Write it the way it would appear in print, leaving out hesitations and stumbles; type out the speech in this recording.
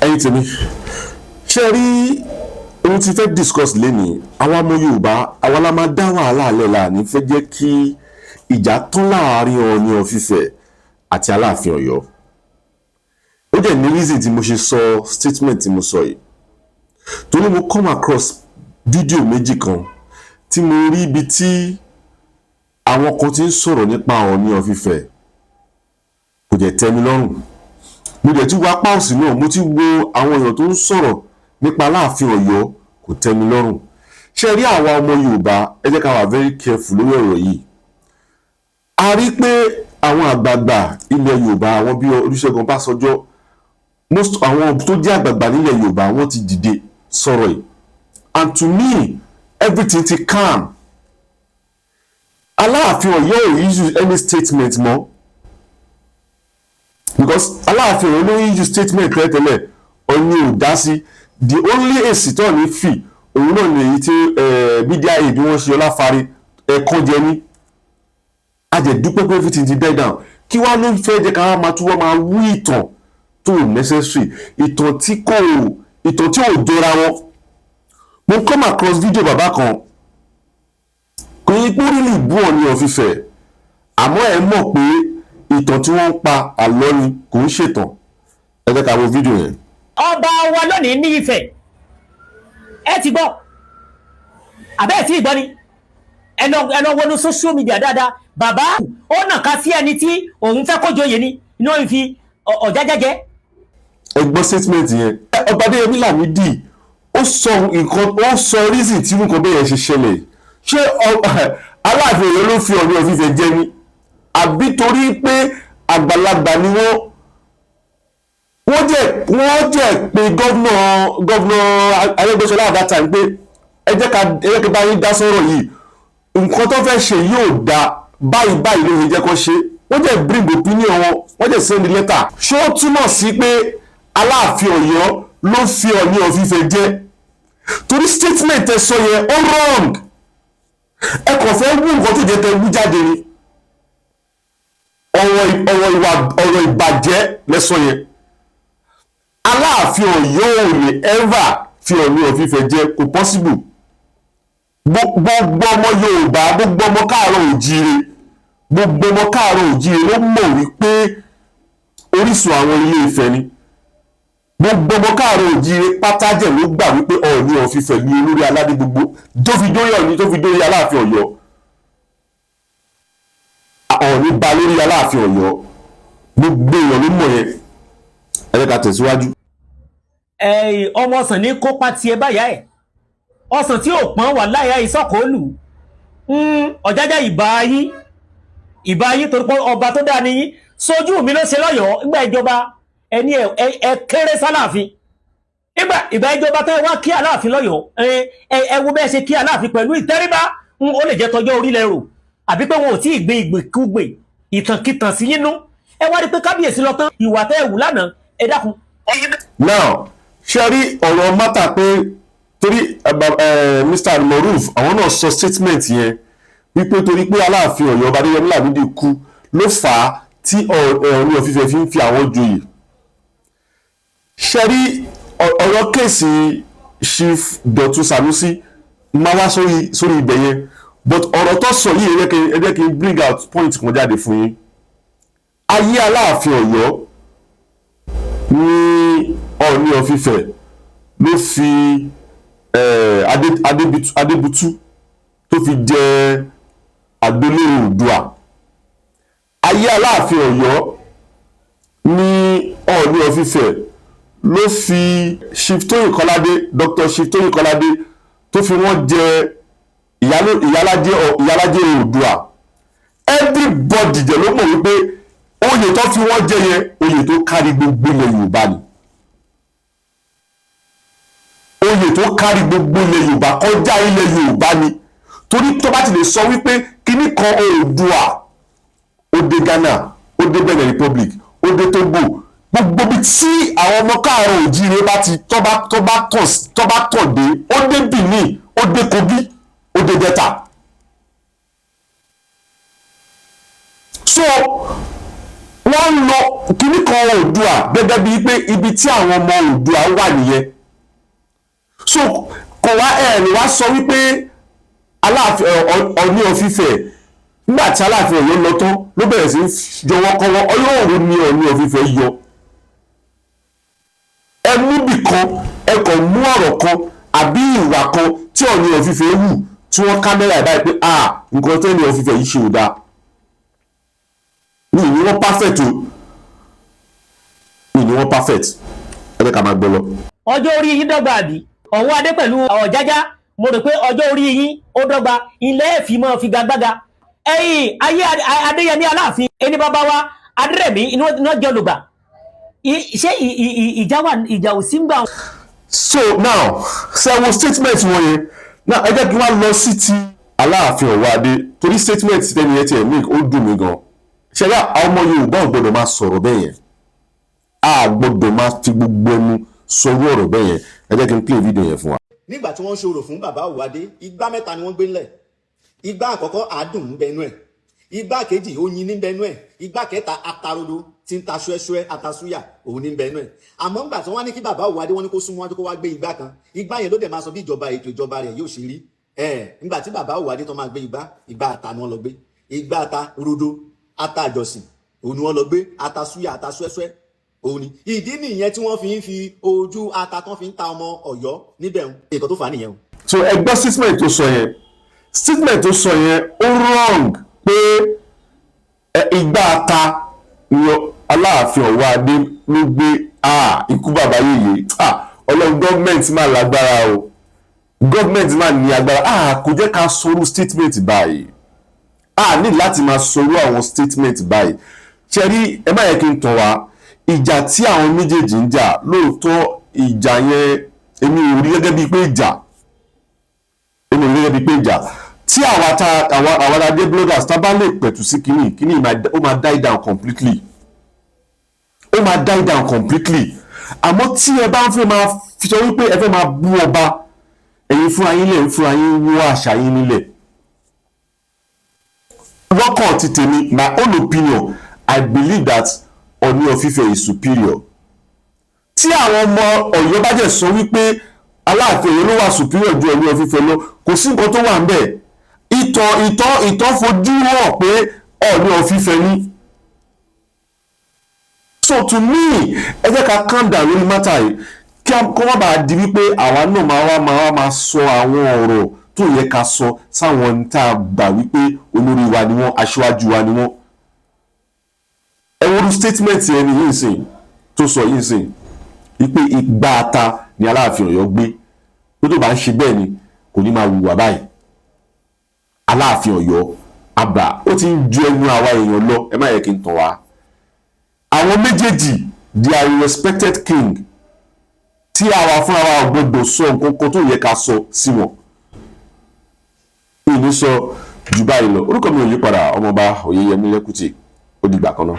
ẹ̀yin tèmi ṣe rí ohun tí fẹ́ discuss lénìí àwa ọmọ Yorùbá àwa la máa dá wàhálà alẹ́ láàní fẹ́ jẹ́ kí ìjà tán láàárín Ọọ̀ni of Ifẹ̀ àti Aláàfin Ọ̀yọ́. Ó jẹ́ ní reason tí mo ṣe sọ statement tí mo sọ yìí torí mo come across fídíò méjì kan tí mo rí ibi tí àwọn kan ti ń sọ̀rọ̀ nípa Ọọ̀ni of Ifẹ̀ kò jẹ́ tẹ́ mi lọ́rùn. Mo dẹ̀ ti wo apá òsì náà mo ti wo àwọn èèyàn tó ń sọ̀rọ̀ nípa Aláàfin Ọ̀yọ́ kò tẹ́ mi lọ́rùn. Ṣé rí àwa ọmọ Yorùbá ẹ jẹ́ ká wà very careful lórí ọ̀rọ̀ yìí. A rí pé àwọn àgbààgbà ilẹ̀ Yorùbá àwọn bí Olúṣẹ́gun Ọbásanjọ́ most àwọn tó jẹ́ àgbààgbà nílẹ̀ Yorùbá wọ́n ti dìde sọ̀rọ̀ yìí, and to me everything ti calm. Aláàfin Ọ̀yọ́ ò issue any statement mọ́ because Aláàfin Ọ̀yọ́ ló issue statement tẹ́lẹ̀ Ọọ̀ni ò dá sí. The only èsì tó ní fì òun náà ní èyí tí media aid wọ́n ṣe Ọláfárí ẹ̀kan jẹ ní àjẹ̀dúpẹ́ pé everything ti die down. Kí wá ló fẹ́ jẹ́ ká máa tún wọ́n máa wú ìtàn tó necessary, ìtàn tí ò jọra wọn. Mo come across video bàbá kan kò yí pé ó rí lè bú Ọọ̀ni of Ifẹ̀ àmọ́ ẹ mọ̀ pé ìtàn tí wọ́n ń pa àlọ́ ni kò ń ṣètàn. Ẹ jẹ́ ká wo fídíò yẹn. Ọba wa lónìí ní Ifẹ̀ ẹ ti gbọ́ àbẹ́ ẹ̀ tí ìgbọ́ ni ẹnà wọnú social media dáadáa bàbá ó nà ká sí ẹni tí òun fẹ́ kó joyè ni iná ìfi ọ̀jájájẹ́. Ẹ gbọ́ statement yẹn. Ọba Adéyẹmí Lámídì ó sọ reason tí nǹkan bẹ́ẹ̀ yẹn ṣe ṣẹlẹ̀. Ṣé Aláàfin Ọ̀yọ́ ló fi Ọọ̀ni of Ifẹ̀ jẹ ni àbí torí pé àgbàlagbà ni wọ́n jẹ́ pé gọ́vnà Arẹ́gbẹ́ṣọlá at that time pé ẹ jẹ́ ká bá yín dá sọ̀rọ̀ yìí nǹkan tó fẹ́ ṣe yóò da báyìí ló ṣe jẹ́ kó ṣe. Wọ́n jẹ́ bring opinion wọ́n jẹ́ send letter. Ṣé ó túmọ̀ sí pé Aláàfin Ọ̀yọ́ ló fi Ọọ̀ni of Ifẹ̀ jẹ? Torí statement ẹ sọ yẹn ó wrong. Ẹ kàn fẹ́ wú nǹkan tó jẹ́ tẹ wú jáde ni. ọ̀rọ̀ ìbàjẹ́ lẹ́sọ yẹn. Aláàfin Ọ̀yọ́ ò lè ever fi Ọọ̀ni of Ifẹ̀ jẹ, kò possible. Gbogbo ọmọ Yorùbá gbogbo ọmọ káàárọ̀ òjíire ló mọ̀ wípé orísun àwọn Ilé Ifẹ̀ ni. Gbogbo ọmọ káàárọ̀ òjíire pátájẹ̀ ló gbà wípé Ọọ̀ni of Ifẹ̀ ní olórí aládé gbogbo tó fi dórí Ọọ̀ni tó fi dórí Aláàfin Ọ̀yọ́. Ọọ̀ni ba lórí Aláàfin Ọ̀yọ́ gbogbo èèyàn ló mọ̀ yẹn. Ẹ jẹ́ ká tẹ̀síwájú. Ọmọ ọ̀sán ní kópa tiẹ̀ báyà ẹ̀ ọ̀sán tí ò pọ́n wà láyà ìsọ̀kòólù ọ̀jájá ìbá yín torí pé ọba tó dáa níyín sójú mi ló ṣe lọ́yọ̀ọ́ nígbà ìjọba ẹni ẹ kéré sálàáfin ìgbà ìjọba tó wá kí Aláàfin lọ́yọ̀ọ́ ẹ wo bẹ́ẹ̀ ṣe kí Aláàfin pẹ̀lú ìtẹríba ó lè jẹ́ tọjọ́ orílẹ̀ rò àbí pé wọn ò tí ì gbé ìgbèkúgbè ìtànkìtàn sí yínú ẹ wá rí pé kábíyèsí lọ tán ìwà tẹ́ ẹ wù lánàá ẹ dákun. Now ṣe rí ọ̀rọ̀ mátà pé torí Mr. Moruf àwọn náà sọ statement yẹn wípé torí pé Aláàfin Ọ̀yọ́ Ọba Adéyẹmí Lámídì kú ló fà á tí Ọọ̀ni of Ifẹ̀ fi ń fi àwọn joyè. Ṣe rí ọ̀rọ̀ kéèsì Chief Dọ̀tun Sanusi máa wá sórí ibẹ̀ yẹn but ọ̀rọ̀ tó sọ yìí ẹ jẹ́ kí n bring out point kan jáde fún yín. Ayé Aláàfin Ọ̀yọ́ ní Ọọ̀ni of Ifẹ̀ ló fi Adébútú tó fi jẹ àgbélé Oòduà. Ayé Aláàfin Ọ̀yọ́ ní Ọọ̀ni of Ifẹ̀ ló fi Chief Tóyìn Kọ́ládé Dr. Chief Tóyìn Kọ́ládé tó fi wọ́n jẹ ìyálájé Oòduà. Everybody jẹ́ ló mọ̀ wípé oyè tó fi wọ́n jẹ yẹn oyè tó kárí gbogbo ilẹ̀ Yorùbá ni. Oyè tó kárí gbogbo ilẹ̀ Yorùbá kọjá ilẹ̀ Yorùbá ni. Torí tó bá ti lè sọ wípé kíní kan Oòduà ó dé Ghana ó dé Benin Republic ó dé Togo gbogbo bí tí àwọn ọmọ káàárọ̀ òjíire bá ti tó bá tọ̀ dé ó dé Benin ó dé Kogi ó dé Delta. So wọ́n ń lo kíní kan Oòduà gẹ́gẹ́ bíi pé ibi tí àwọn ọmọ Oòduà wà nìyẹn. So kò wá ẹ̀rì wá sọ wípé Aláàfin Ọọ̀ni of Ifẹ̀ nígbà tí Aláàfin Ọ̀yọ́ lọ tán ló bẹ̀rẹ̀ sí jọwọ́ kọ́wọ́ ọlọ́run ní Ọọ̀ni of Ifẹ̀ yọ. Ẹ mú bì kan ẹ kàn mú ọ̀rọ̀ kan àbí ìwà kan tí Ọọ̀ni of Ifẹ̀ wù tí wọ́n kámẹ́rà ẹ̀ báyìí pé nǹkan tó Ọọ̀ni of Ifẹ̀ yìí ṣe ò dáa. Mi ni wọ́n perfect o mi ni wọ́n perfect ẹ jẹ́ ká máa gbọ́ lọ. ọjọ́ orí yín dọ́gba àbí ọ̀hún adé pẹ̀lú Ọ̀jájá mo rò pé ọjọ́ orí yín ó dọ́gba ilé ìfimọ́ figagbága ẹ̀yìn ayé Adéyẹmí Aláàfin ẹni bàbá wa Adérẹ̀mí iná jẹ́ olùgbà ṣé ìjà ò sí ń gbà. So now sẹ́wọ̀n statement wọn yẹn náà ẹ jẹ́ kí wọ́n lọ sí ti Aláàfin Ọ̀wọ́adé torí statement tẹ́ni ẹ tiẹ̀ make ó dùn mí gan. ṣẹlẹ̀ àwọn ọmọ Yorùbá ò gbọ́dọ̀ máa sọ̀rọ̀ bẹ́ẹ̀ yẹn a gbọ́dọ̀ máa fi gbogbo ẹnu sọ̀rọ̀ ọ̀rọ̀ bẹ́ẹ̀ yẹn ẹ jẹ́ kí n play video yẹn fún wa. nígbà tí wọ́n ń ṣòro fún bàbá Ọ̀wọ́adé igbá mẹ́ta ni wọ́n gbé ńlẹ̀ igbá àkọ́kọ́ àádùn ń bẹnu ẹ̀ igbá kejì oyin ní bẹnu ẹ̀ igbá kẹta atarodo tí ń ta ṣúẹ́ṣúẹ́ atasúyà òun ní bẹnu ẹ̀ àmọ́ ńgbà tí wọ́n ní kí bàbá Ọ̀wọ́adé wọ́n ní kó súnmọ́ wájú kó wá gbé igbá kan igbá yẹn ló dẹ̀ máa sọ bí ìjọba ètò ìjọba rẹ̀ yóò ṣe rí nígbà tí bàbá Ọ̀wọ́adé tó máa gbé igbá ata ni wọ́n lọ gbé igbá ata rodo ata àjọsìn òun ni wọ́n lọ gbé atasúyà atasúẹ́ṣúẹ́ òun ni ìdí nìyẹn tí wọ́n fi ń fi ojú ata tán fi ń ta ọmọ Ọ̀yọ́ níbẹ̀ nǹkan tó fà á nìyẹn o. So ẹgbẹ́ statement tó sọ yẹn ó wrong pé igbá ata ni Aláàfin Ọ̀wọ́adé ló gbé ikú bàbá yèyé ọlọ́run gọ́ọ̀mẹ̀ntì máa lágbára o gọ́ọ̀mẹ̀ntì máa ní agbára kò jẹ́ ká sọ̀rọ̀ statement báyìí ní láti máa sọ̀rọ̀ àwọn statement báyìí ṣe rí ẹ má yẹ kí n tàn wá ìjà tí àwọn méjèèjì ń jà lóòótọ́ ìjà yẹn èmi ò rí gẹ́gẹ́ bíi pé ìjà tí àwọn adé bloggers tá bá lè pẹ̀tù sí kíní ó máa die down completely àmọ́ tí ẹ bá ń fẹ́ máa fi sọ wípé ẹ fẹ́ máa bú ọba ẹ̀yin fúnra yín lẹ̀ ń fúnra yín wọ́ àṣà yín nílẹ̀ lọ́kàn ti tèmi my own opinion I believe that Ọọ̀ni of Ifẹ̀ is superior. Tí àwọn ọmọ Ọ̀yọ́ bá jẹ́ sọ wípé Aláàfin Ọ̀yọ́ ló wà superior ju Ọọ̀ni of Ifẹ̀ lọ kò sí nǹkan tó wà ń bẹ̀. ìtàn fojú hàn pé Ọọ̀ni of Ifẹ̀ ni. So to me ẹ jẹ́ ká calm down lórí mátà yìí kí kó má bàa di wípé àwa náà máa sọ àwọn ọ̀rọ̀ tó yẹ ká sọ sáwọn tá a gbà wípé olórí wa ni wọ́n aṣáájú wa ni wọ́n. Ẹwọ́n statement ẹni yìí sìn tó sọ yìí sìn wípé igbá ata ni Aláàfin Ọ̀yọ́ gbé tó bá ń ṣe bẹ́ẹ̀ ni kò ní máa hùwà báyìí. Aláàfin Ọ̀yọ́ àgbà ó ti ń ju ẹnu àwa èèyàn lọ ẹ má yẹ kí n tàn wá. Àwọn méjèèjì they are respected king tí àwa fúnra wa gbọ́dọ̀ sọ nǹkan kan tó yẹ ká sọ sí wọn. Ìní sọ jù báyìí lọ orúkọ mi ò yí padà ọmọọba Oyèyẹmí Lẹ́kùtì ó dìgbà kan náà.